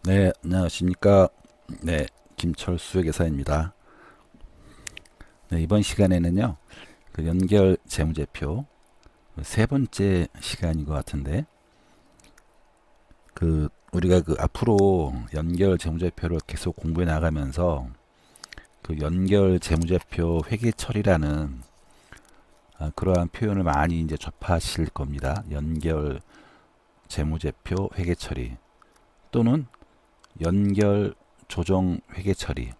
네, 안녕하십니까. 네, 김철수 회계사입니다. 네, 이번 시간에는요, 그 연결 재무제표 세 번째 시간인 것 같은데, 우리가 앞으로 연결 재무제표를 계속 공부해 나가면서 그 연결 재무제표 회계 처리라는 그러한 표현을 많이 이제 접하실 겁니다. 연결 재무제표 회계 처리 또는 연결 조정 회계 처리.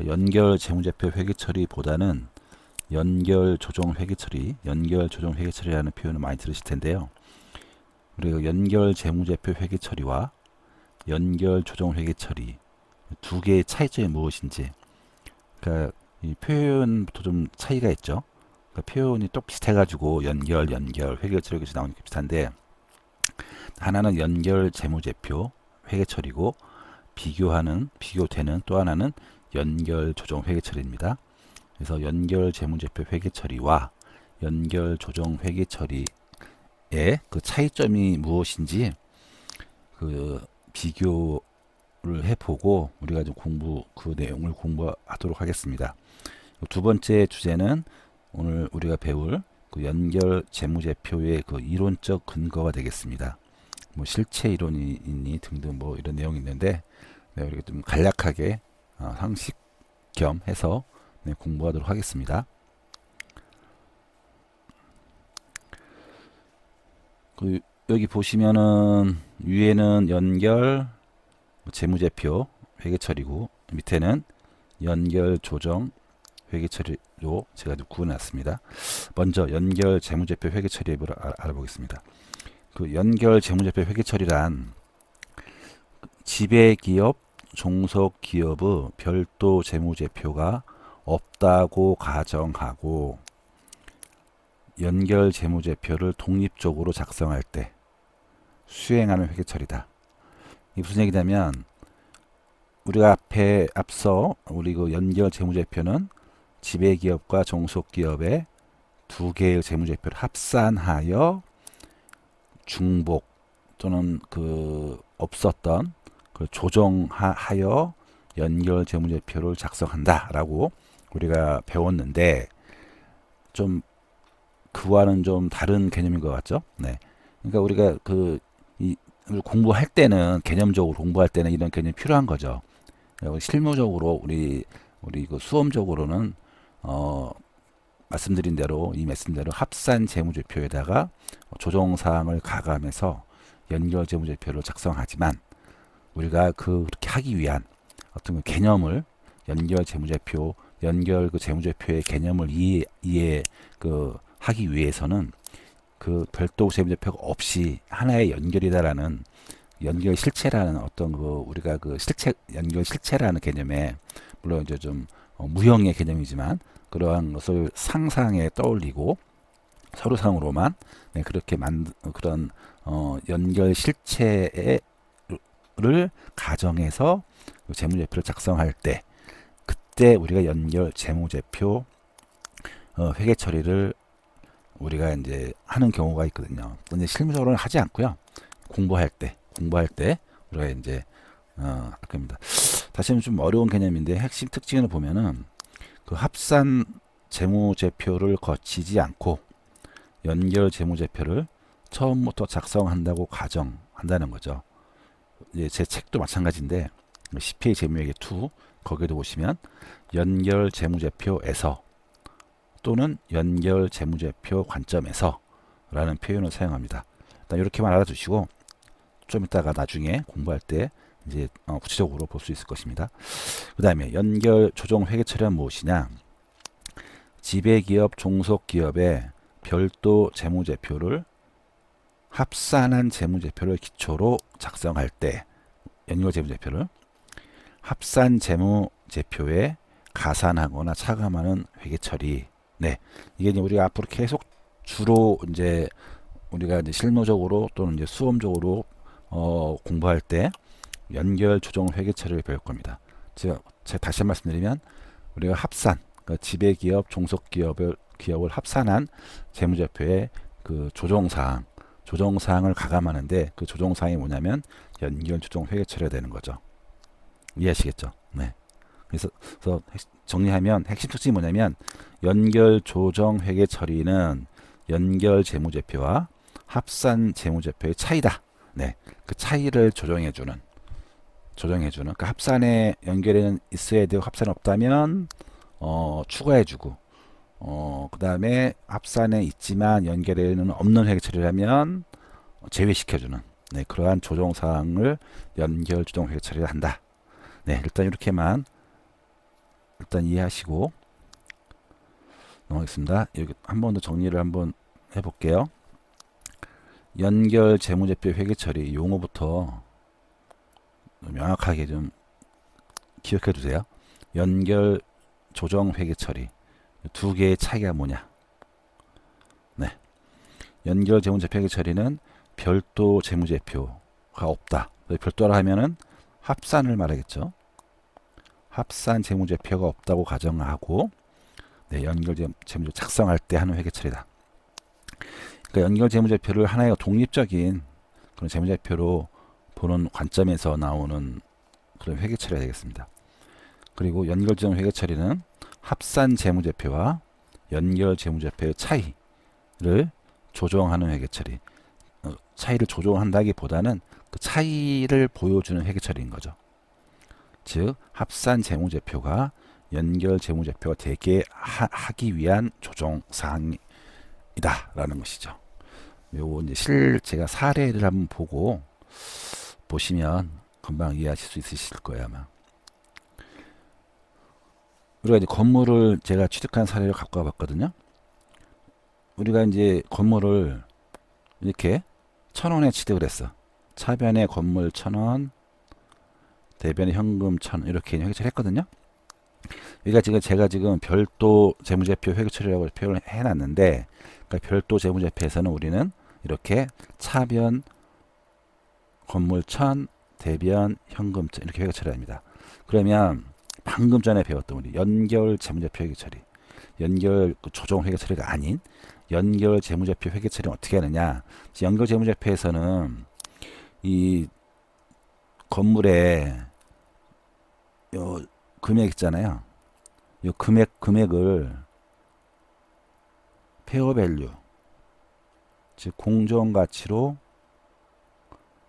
연결 재무제표 회계 처리보다는 연결 조정 회계 처리, 연결 조정 회계 처리라는 표현을 많이 들으실 텐데요. 우리가 연결 재무제표 회계 처리와 연결 조정 회계 처리 두 개의 차이점이 무엇인지, 그러니까 이 표현부터 좀 차이가 있죠. 그러니까 표현이 또 비슷해가지고 연결 회계 처리가 나오는 게 비슷한데, 하나는 연결 재무제표 회계 처리고 비교되는 또 하나는 연결 조정 회계 처리입니다. 그래서 연결 재무제표 회계 처리와 연결 조정 회계 처리의 그 차이점이 무엇인지 비교를 해보고 우리가 좀 그 내용을 공부하도록 하겠습니다. 두 번째 주제는 오늘 우리가 배울 그 연결 재무제표의 그 이론적 근거가 되겠습니다. 뭐 실체 이론이 있니 등등 뭐 이런 내용이 있는데, 네, 우리가 좀 간략하게 상식 겸 해서 공부하도록 하겠습니다. 여기 보시면은 위에는 연결 재무제표 회계처리고 밑에는 연결 조정 회계처리로 제가 좀 구분해놨습니다. 먼저 연결 재무제표 회계처리를 알아보겠습니다. 그 연결 재무제표 회계처리란 지배기업, 종속기업의 별도 재무제표가 없다고 가정하고 연결 재무제표를 독립적으로 작성할 때 수행하는 회계처리다. 이게 무슨 얘기냐면, 우리가 앞서 우리 그 연결 재무제표는 지배기업과 종속기업의 두 개의 재무제표를 합산하여 중복 또는 없었던 조정하여 연결 재무제표를 작성한다라고 우리가 배웠는데, 좀 그와는 좀 다른 개념인 것 같죠? 네. 그러니까 우리가 공부할 때는, 개념적으로 공부할 때는 이런 개념이 필요한 거죠. 실무적으로 우리 수험적으로는 말씀드린 대로 합산 재무제표에다가 조정사항을 가감해서 연결 재무제표를 작성하지만, 우리가 그렇게 하기 위한 어떤 개념을 연결 재무제표의 개념을 하기 위해서는 그 별도 재무제표가 없이 하나의 연결이다라는 연결 실체라는 우리가 연결 실체라는 개념에, 물론 이제 좀 무형의 개념이지만 그러한 것을 상상에 떠올리고 서류상으로만 그렇게 그런 연결 실체를 가정해서 재무제표를 작성할 때, 그때 우리가 연결 재무제표 회계 처리를 우리가 이제 하는 경우가 있거든요. 근데 실무적으로는 하지 않고요. 공부할 때 우리가 이제 할 겁니다. 다시 좀 어려운 개념인데, 핵심 특징을 보면은 그 합산 재무제표를 거치지 않고 연결 재무제표를 처음부터 작성한다고 가정한다는 거죠. 이제 제 책도 마찬가지인데, CPA 재무회계 2 거기도 보시면 연결 재무제표에서 또는 연결 재무제표 관점에서 라는 표현을 사용합니다. 일단 이렇게만 알아두시고 좀 이따가 나중에 공부할 때 이제 구체적으로 볼 수 있을 것입니다. 그 다음에 연결 조정 회계 처리는 무엇이냐? 지배기업, 종속기업의 별도 재무제표를 합산한 재무제표를 기초로 작성할 때, 연결 재무제표를 합산 재무제표에 가산하거나 차감하는 회계 처리. 네, 이게 이제 우리가 앞으로 계속 주로 이제 우리가 이제 실무적으로 또는 이제 수험적으로 공부할 때 연결 조정 회계 처리를 배울 겁니다. 제가 다시 한 말씀드리면, 우리가 그러니까 지배기업, 종속기업을 합산한 재무제표의 그 조정사항 조정사항을 가감하는데 그 조정사항이 뭐냐면 연결 조정 회계 처리가 되는 거죠. 이해하시겠죠? 네. 그래서 정리하면 핵심 특징이 뭐냐면 연결 조정 회계 처리는 연결 재무제표와 합산 재무제표의 차이다. 네. 그 차이를 조정해주는 그러니까 합산에 연결에는 있어야 되고 합산이 없다면 추가해주고 그 다음에 합산에 있지만 연결에는 없는 회계 처리를 하면 제외시켜주는 네, 그러한 조정사항을 연결 조정 회계 처리를 한다. 네, 일단 이렇게만 일단 이해하시고 넘어가겠습니다. 여기 한 번 더 정리를 한번 해볼게요. 연결 재무제표 회계 처리 용어부터 명확하게 좀 기억해 두세요. 연결 조정 회계 처리 두 개의 차이가 뭐냐? 네, 연결 재무제표 회계 처리는 별도 재무제표가 없다. 별도라 하면은 합산을 말하겠죠. 합산 재무제표가 없다고 가정하고 네, 연결 재무제표 작성할 때 하는 회계 처리다. 그러니까 연결 재무제표를 하나의 독립적인 그런 재무제표로 보는 관점에서 나오는 그런 회계 처리가 되겠습니다. 그리고 연결 조정 회계 처리는 합산 재무제표와 연결 재무제표의 차이를 조정하는 회계 처리. 차이를 조정한다기보다는 그 차이를 보여주는 회계 처리인 거죠. 즉 합산 재무제표가 연결 재무제표가 되게 하기 위한 조정 사항이다라는 것이죠. 요거 이제 제가 사례를 한번 보시면 금방 이해하실 수 있으실 거예요 아마. 우리가 이제 건물을 제가 취득한 사례를 갖고 와봤거든요. 우리가 이제 건물을 이렇게 1,000원에 취득을 했어. 차변에 건물 1,000원, 대변에 현금 1,000원 이렇게 회계처리 했거든요. 여기가 제가 지금 별도 재무제표 회계처리라고 표현을 해놨는데, 그러니까 별도 재무제표에서는 우리는 이렇게 차변 건물 1,000, 대변 현금 1,000 이렇게 회계처리합니다. 그러면 방금 전에 배웠던 우리 연결 재무제표 회계처리, 연결 조정 회계처리가 아닌 연결 재무제표 회계처리는 어떻게 하느냐? 연결 재무제표에서는 이 건물의 요 금액 있잖아요. 요 금액을 페어밸류, 즉 공정가치로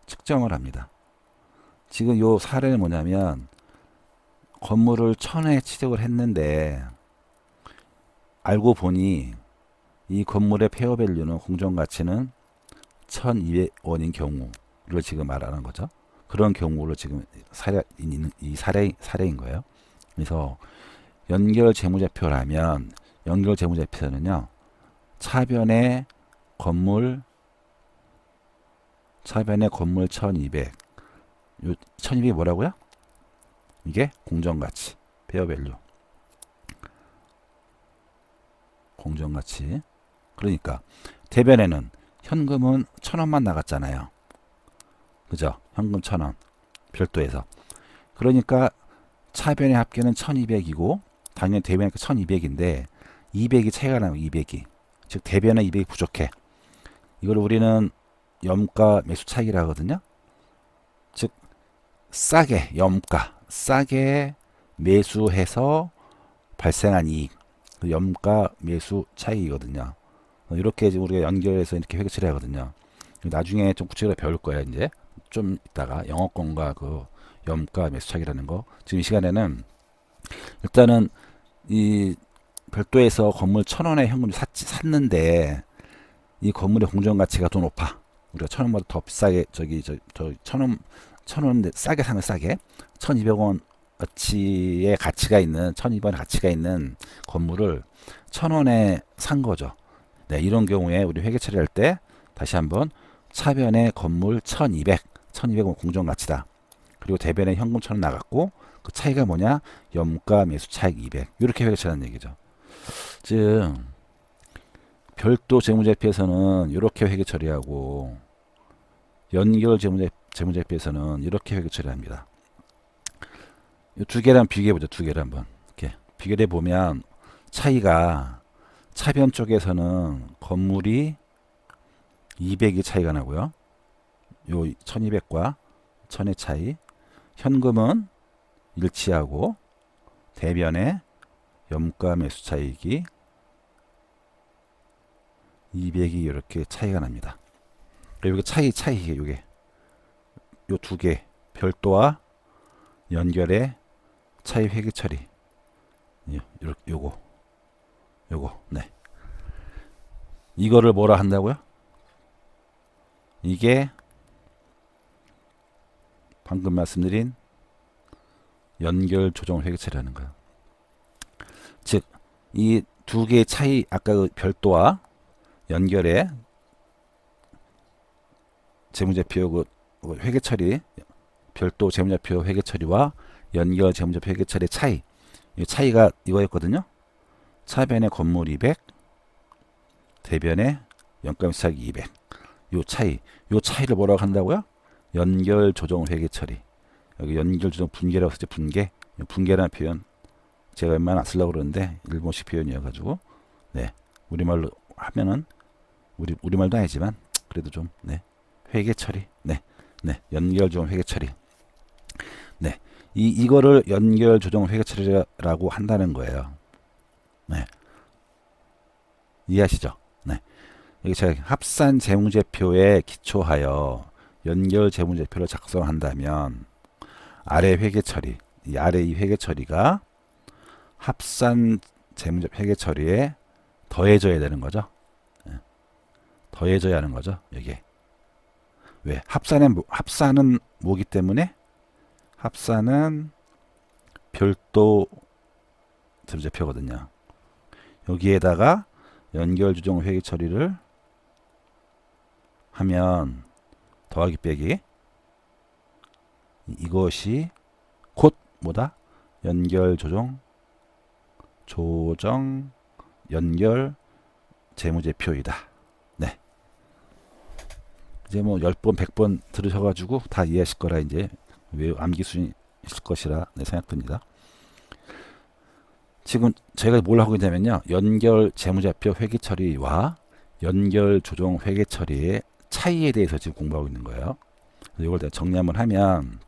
측정을 합니다. 지금 요 사례는 뭐냐면 건물을 1,000에 취득을 했는데 알고 보니 이 건물의 페어밸류는 공정가치는 1,200원인 경우를 지금 말하는 거죠. 그런 경우를 지금 사례인 거예요. 그래서 연결 재무제표라면 연결 재무제표는요 차변의 건물 1,200. 요 1,200이 뭐라고요? 이게 공정가치, 페어밸류. 공정가치. 그러니까 대변에는 현금은 1,000원만 나갔잖아요. 그죠? 현금 1,000원. 별도에서. 그러니까 차변의 합계는 1,200이고 당연히 대변의 1,200인데 200이 차이가 나요. 200이. 즉 대변은 200이 부족해. 이걸 우리는 염가 매수 차익이라 하거든요. 즉 싸게 싸게 매수해서 발생한 이익, 염가 매수 차익이거든요. 이렇게 우리가 연결해서 이렇게 회계처리 하거든요. 나중에 좀 구체적으로 배울 거예요. 이제 좀 이따가 영업권과 그 염가 매수 차익이라는 거. 지금 이 시간에는 일단은 이 별도에서 건물 1,000원에 현금을 샀는데 이 건물의 공정가치가 더 높아. 우리가 1,000원보다 더 비싸게 저 1,000원 싸게 사면 싸게 1,200원 가치의 가치가 있는 1,200원 가치가 있는 건물을 1,000원에 산 거죠. 네, 이런 경우에 우리 회계 처리할 때 다시 한번 차변의 건물 1,200원 공정가치다. 그리고 대변에 현금 1,000원 나갔고 그 차이가 뭐냐? 염가 매수 차익 200. 이렇게 회계 처리하는 얘기죠. 즉 별도 재무제표에서는 이렇게 회계 처리하고 연결 재무제표에서는 이렇게 회계 처리합니다. 이 두 개를 한번 비교해보죠. 두 개를 한번 이렇게 비교해 보면 차이가 차변 쪽에서는 건물이 200이 차이가 나고요. 요 1200과 1000의 차이. 현금은 일치하고 대변의 염가 매수 차익이 200이 이렇게 차이가 납니다. 여기 차이 요게 요 두 개 별도와 연결의 차이 회계 처리. 요거 네. 이거를 뭐라 한다고요? 이게 방금 말씀드린 연결 조정 회계 처리라는 거예요. 즉 이 두 개의 차이, 아까 그 별도와 연결의 재무제표 그 회계 처리, 별도 재무제표 회계 처리와 연결 재무제표 회계 처리 차이, 이 차이가 이거였거든요. 차변의 건물 200, 대변의 연가매수차익 200. 요 차이를 뭐라고 한다고요? 연결 조정 회계 처리. 여기 연결 조정 분계라고 썼죠. 분계라는 표현 제가 웬만하면 안 쓰려고 그러는데 일본식 표현이어가지고, 네, 우리말로 하면은 우리말도 아니지만 그래도 좀, 네, 회계 처리, 네, 연결 조정 회계 처리, 네, 이거를 연결 조정 회계 처리라고 한다는 거예요. 네, 이해하시죠? 네, 여기 제가 합산 재무제표에 기초하여 연결 재무제표를 작성한다면 아래 회계 처리, 이 아래 이 회계 처리가 합산 재무제표 회계 처리에 더해져야 되는 거죠. 네. 더해져야 하는 거죠. 이게 왜? 합산은 뭐기 때문에? 합산은 별도 재무제표거든요. 여기에다가 연결 조정 회계 처리를 하면 더하기 빼기, 이것이 곧 뭐다? 연결 조정 연결 재무제표이다. 네. 이제 뭐 10번 100번 들으셔가지고 다 이해하실 거라 이제 암기 수준이 있을 것이라 생각됩니다. 지금 저희가 뭘 하고 있냐면요, 연결 재무제표 회계 처리와 연결 조정 회계 처리의 차이에 대해서 지금 공부하고 있는 거예요. 이걸 다 정리 한번 하면,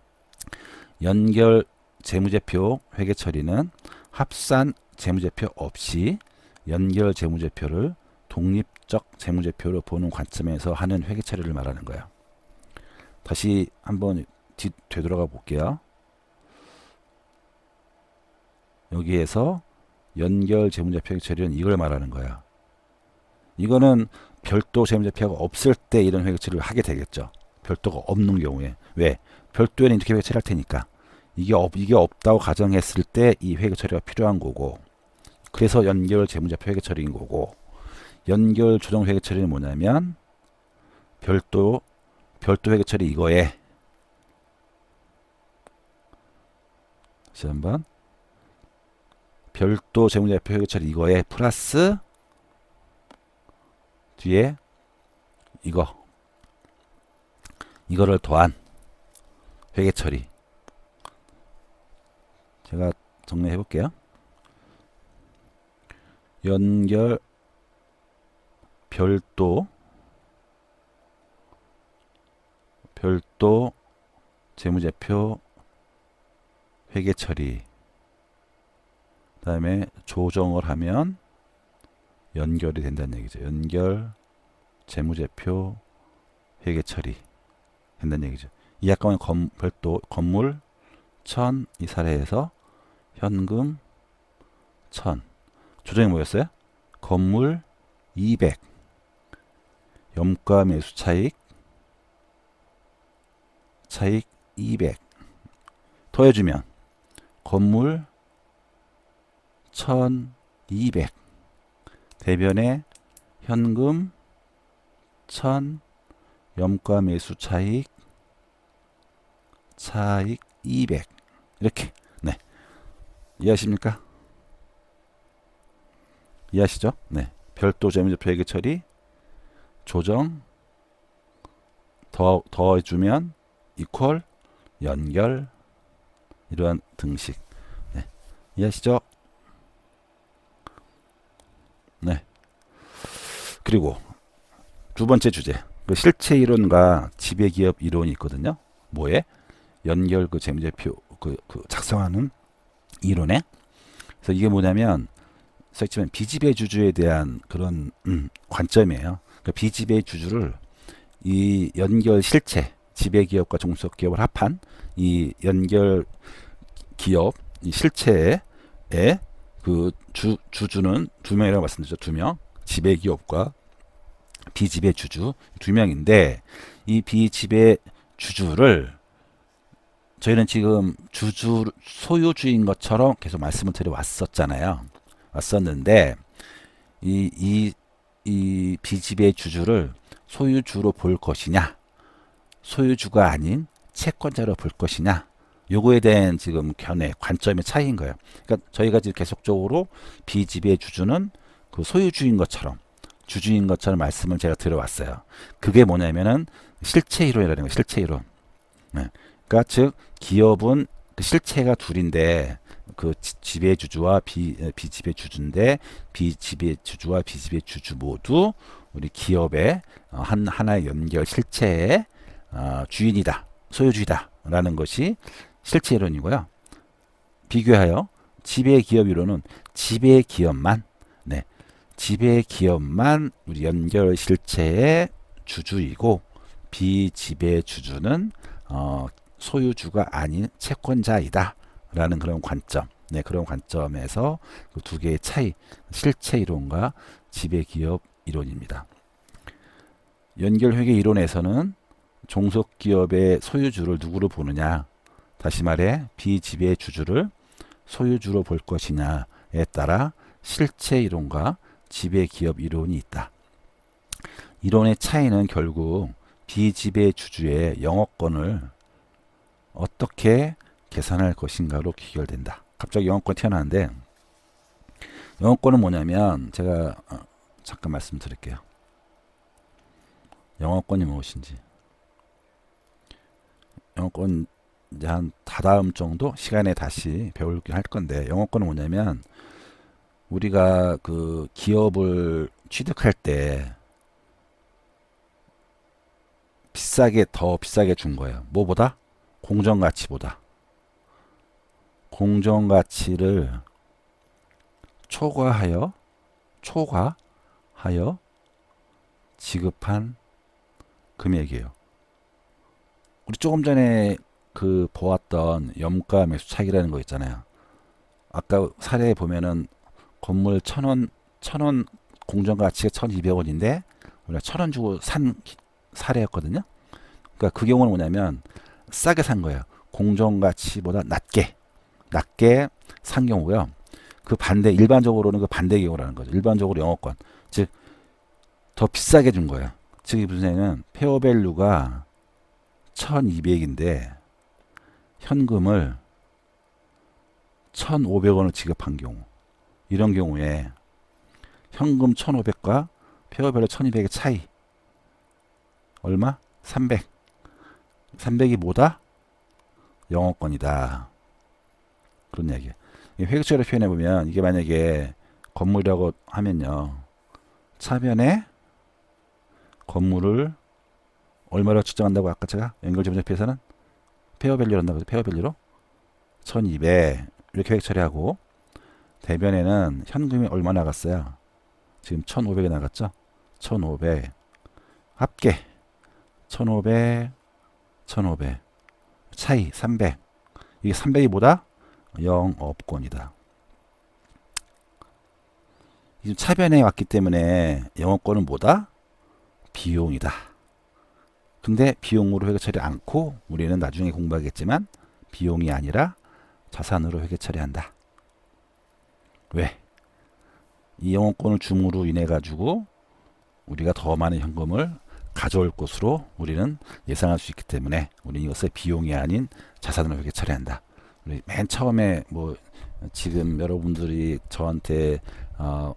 연결 재무제표 회계 처리는 합산 재무제표 없이 연결 재무제표를 독립적 재무제표로 보는 관점에서 하는 회계 처리를 말하는 거예요. 다시 한번 되돌아가 볼게요. 여기에서 연결 재무제표 회계 처리는 이걸 말하는 거야. 이거는 별도 재무제표가 없을 때 이런 회계 처리를 하게 되겠죠. 별도가 없는 경우에. 왜? 별도에는 이렇게 회계 처리할 테니까. 이게 없다고 가정했을 때 이 회계 처리가 필요한 거고, 그래서 연결 재무제표 회계 처리인 거고, 연결 조정 회계 처리는 뭐냐면 별도 회계 처리 이거에, 다시 한번, 별도 재무제표 회계 처리 이거에 플러스 뒤에 이거를 더한 회계 처리. 제가 정리해 볼게요. 연결 별도 재무제표 회계 처리, 그 다음에 조정을 하면 연결이 된다는 얘기죠. 연결 재무제표 회계 처리 된다는 얘기죠. 이 아까운 별도 건물 1000 이 사례에서 현금 1000, 조정이 뭐였어요? 건물 200, 염가 매수 차익 200 더해주면 건물 1200, 대변에 현금 1000, 염가 매수 차익 200, 이렇게. 네, 이해하십니까? 이해하시죠? 네, 별도 재무제표 회계 처리, 조정, 더해주면 이퀄, 연결, 이러한 등식. 네, 이해하시죠? 네. 그리고 두 번째 주제, 그 실체 이론과 지배기업 이론이 있거든요. 뭐에? 연결 그 재무제표 그 작성하는 이론에. 그래서 이게 뭐냐면 써있지만 비지배주주에 대한 그런 관점이에요. 그 비지배주주를 이 연결 실체 지배기업과 종속기업을 합한 이 연결 기업 이 실체의 그 주주는 두 명이라고 말씀드렸죠. 두 명. 지배기업과 비지배주주 두 명인데 이 비지배주주를 저희는 지금 소유주인 것처럼 계속 말씀을 드려왔었잖아요. 왔었는데 이 비지배주주를 소유주로 볼 것이냐, 소유주가 아닌 채권자로 볼 것이냐, 요거에 대한 지금 견해, 관점의 차이인 거예요. 그러니까 저희가 지금 계속적으로 비지배주주는 그 소유주인 것처럼, 주주인 것처럼 말씀을 제가 드려왔어요. 그게 뭐냐면은 실체 이론이라는 거예요. 실체 이론. 네. 그러니까 즉 기업은 그 실체가 둘인데 그 지배주주와 비지배주주인데 비지배주주와 비지배주주 모두 우리 기업의 하나의 연결 실체의 주인이다, 소유주이다 라는 것이 실체 이론이고요. 비교하여 지배기업 이론은 지배기업만 지배기업만 우리 연결 실체의 주주이고 비지배주주는 소유주가 아닌 채권자이다 라는 그런 관점, 그런 관점에서 그 두 개의 차이, 실체 이론과 지배기업 이론입니다. 연결회계 이론에서는 종속기업의 소유주를 누구로 보느냐, 다시 말해 비지배주주를 소유주로 볼 것이냐에 따라 실체 이론과 지배기업 이론이 있다. 이론의 차이는 결국 비지배주주의 영업권을 어떻게 계산할 것인가로 귀결된다. 갑자기 영업권 튀어나왔는데 영업권은 뭐냐면 제가 잠깐 말씀드릴게요. 영업권이 무엇인지. 영업권 이제 한 다다음 정도 시간에 다시 배우긴 할 건데 영업권은 뭐냐면 우리가 그 기업을 취득할 때 더 비싸게 준 거예요. 뭐보다? 공정가치보다. 공정가치를 초과하여 지급한 금액이에요. 우리 조금 전에 그 보았던 염가 매수 차익이라는 거 있잖아요. 아까 사례에 보면은 건물 1,000원 공정가치가 1,200원인데 우리가 1,000원 주고 산 사례였거든요. 그러니까 그 경우는 뭐냐면 싸게 산 거예요. 공정가치보다 낮게 산 경우고요. 그 반대 일반적으로는 그 반대 경우라는 거죠. 일반적으로 영업권 즉 더 비싸게 준 거예요. 즉 이 무슨 얘기는 페어밸류가 1,200인데 현금을 1,500원을 지급한 경우, 이런 경우에 현금 1,500과 페어밸류 1,200의 차이 얼마? 300. 300이 뭐다? 영업권이다. 그런 얘기예요. 회계처리로 표현해 보면 이게 만약에 건물이라고 하면요, 차변에 건물을 얼마로 측정한다고 아까 제가 연결재무제표에서는 페어밸류로 한다고 해서 페어밸류로 1,200 이렇게 회계 처리하고, 대변에는 현금이 얼마 나갔어요? 지금 1,500이 나갔죠? 1,500 합계 1,500 차이 300. 이게 300이 뭐다? 영업권이다. 차변에 왔기 때문에 영업권은 뭐다? 비용이다. 근데 비용으로 회계 처리 않고 우리는 나중에 공부하겠지만 비용이 아니라 자산으로 회계 처리한다. 왜? 이 영업권을 줌으로 인해 가지고 우리가 더 많은 현금을 가져올 것으로 우리는 예상할 수 있기 때문에 우리는 이것을 비용이 아닌 자산으로 회계 처리한다. 우리 맨 처음에 뭐 지금 여러분들이 저한테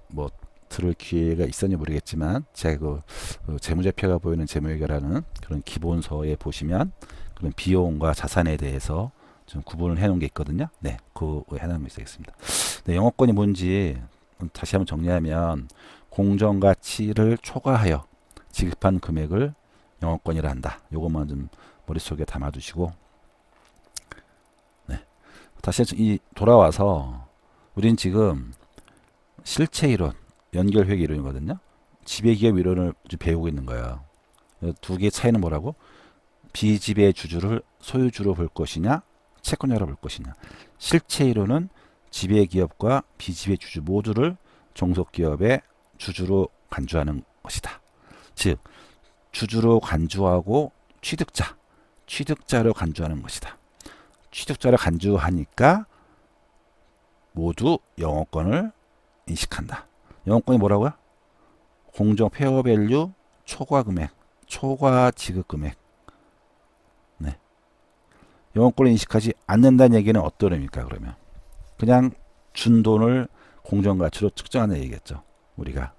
뭐 들을 기회가 있었는지 모르겠지만 제가 그 재무제표가 보이는 재무회계라는 그런 기본서에 보시면 그런 비용과 자산에 대해서 좀 구분을 해놓은 게 있거든요. 네, 그 해놓으면 있겠습니다. 네, 영업권이 뭔지 다시 한번 정리하면 공정가치를 초과하여 지급한 금액을 영어권이라 한다. 요것만 좀 머릿속에 담아두시고, 네. 다시 돌아와서 우린 지금 실체 이론, 연결회계 이론이거든요. 지배기업 이론을 배우고 있는 거예요. 두 개의 차이는 뭐라고? 비지배 주주를 소유주로 볼 것이냐, 채권자로 볼 것이냐. 실체 이론은 지배기업과 비지배 주주 모두를 종속기업의 주주로 간주하는 것이다. 즉 주주로 간주하고 취득자로 간주하는 것이다. 취득자로 간주하니까 모두 영어권을 인식한다. 영어권이 뭐라고요? 공정 페어밸류 초과 금액, 초과 지급 금액. 네. 영어권을 인식하지 않는다는 얘기는 어떤 의미입니까? 그러면 그냥 준 돈을 공정가치로 측정하는 얘기겠죠. 우리가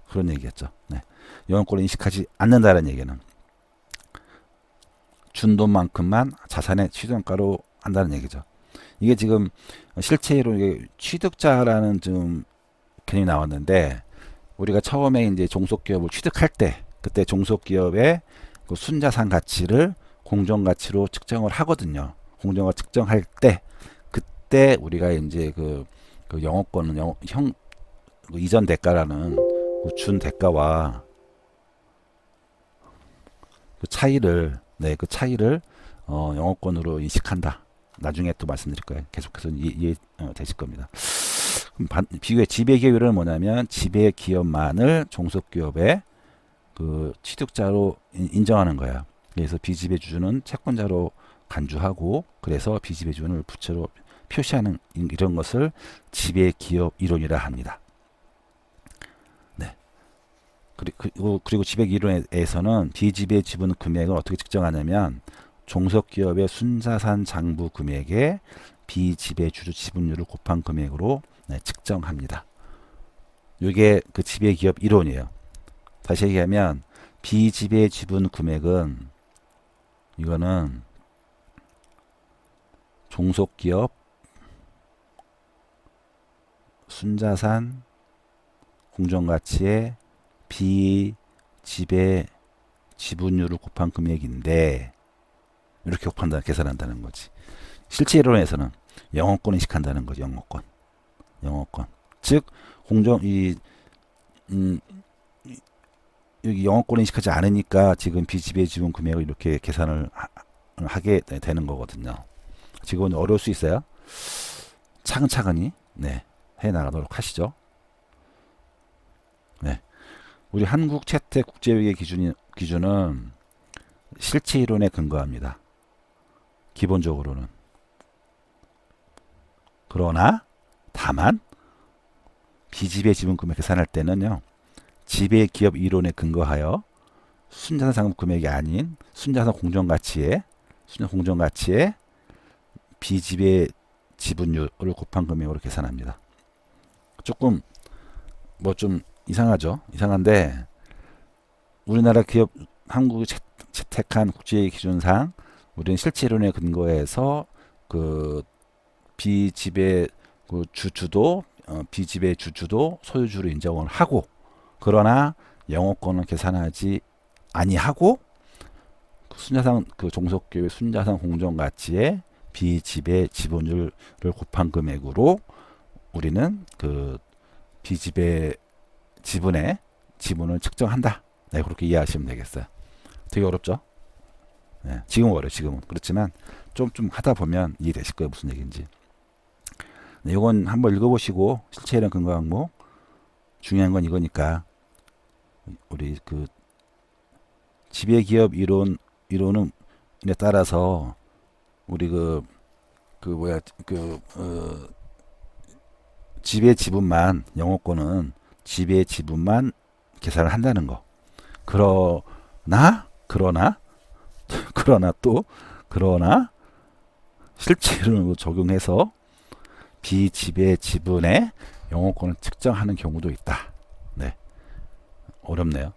그런 얘기겠죠. 네. 영어권을 인식하지 않는다는 얘기는 준 돈만큼만 자산의 취득가로 한다는 얘기죠. 이게 지금 실체로 취득자라는 좀 개념이 나왔는데, 우리가 처음에 이제 종속기업을 취득할 때 그때 종속기업의 그 순자산 가치를 공정가치로 측정을 하거든요. 공정가 측정할 때 그때 우리가 이제 그 영어권은 그 이전 대가라는 그 준 대가와 그 차이를 영어권으로 인식한다. 나중에 또 말씀드릴 거예요. 계속해서 이해 되실 겁니다. 비교의 지배기업 이론은 뭐냐면 지배기업만을 종속기업의 그 취득자로 인정하는 거야. 그래서 비지배 주주는 채권자로 간주하고, 그래서 비지배 주주를 부채로 표시하는 이런 것을 지배기업 이론이라 합니다. 네. 그리고 지배기업 이론에서는 비지배 지분 금액을 어떻게 측정하냐면 종속기업의 순자산 장부 금액에 비지배 주주 지분율을 곱한 금액으로 측정합니다. 이게 그 지배기업 이론이에요. 다시 얘기하면 비지배 지분 금액은 이거는 종속기업 순자산 공정가치의 비지배 지분율을 곱한 금액인데, 이렇게 계산한다는 거지. 실체 이론에서는 영어권 인식한다는 거죠. 영어권. 즉 여기 영어권 인식하지 않으니까 지금 비지배 지분 금액을 이렇게 계산을 하게 되는 거거든요. 지금은 어려울 수 있어요. 차근차근히 해 나가도록 하시죠. 네. 우리 한국 채택 국제회계 기준은 실체 이론에 근거합니다. 기본적으로는. 그러나 다만 비지배 지분 금액 계산할 때는요, 지배 기업 이론에 근거하여 순자산 상품 금액이 아닌 순자산 공정가치에 비지배 지분율을 곱한 금액으로 계산합니다. 조금 좀 이상하죠. 이상한데 우리나라 기업 한국이 채택한 국제 기준상 우리는 실체 이론에 근거해서 그 비지배 그 주주도 비지배 주주도 소유주로 인정을 하고, 그러나 영어권은 계산하지 아니하고 순자산 그 종속기업의 순자산 공정가치에 비지배 지분율을 곱한 금액으로 우리는 그 비지배 지분을 측정한다. 네, 그렇게 이해하시면 되겠어요. 되게 어렵죠? 네, 지금은 어려요. 지금은. 그렇지만 좀 하다 보면 이해되실 거예요. 무슨 얘기인지. 네, 이건 한번 읽어보시고 실체 이론 근거 항목 중요한 건 이거니까 우리 그 지배기업 이론에 따라서 우리 지배 지분만 영어권은 지배 지분만 계산을 한다는 거. 그러나 실체 이론을 적용해서 비지배 지분의 영어권을 측정하는 경우도 있다. 네, 어렵네요.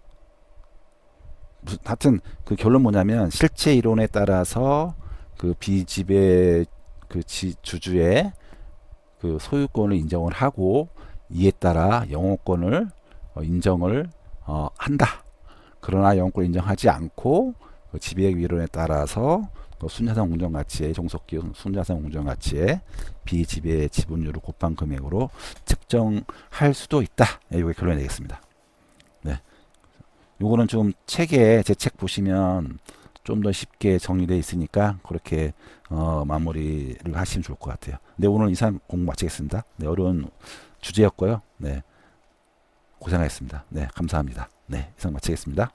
하여튼 그 결론 뭐냐면 실체 이론에 따라서 그 비지배 그 주주의 그 소유권을 인정을 하고, 이에 따라 영어권을 인정을 한다. 그러나 영권을 인정하지 않고 그 지배이론에 따라서 그 순자산 공정가치의 종속기업 순자산 공정가치의 비지배 지분율을 곱한 금액으로 측정할 수도 있다. 이게 결론이 되겠습니다. 네, 요거는 좀 책에 제 책 보시면 좀 더 쉽게 정리되어 있으니까 그렇게 마무리를 하시면 좋을 것 같아요. 네, 오늘 이상 공부 마치겠습니다. 네, 어려운 주제였고요. 네, 고생하셨습니다. 네, 감사합니다. 네, 이상 마치겠습니다.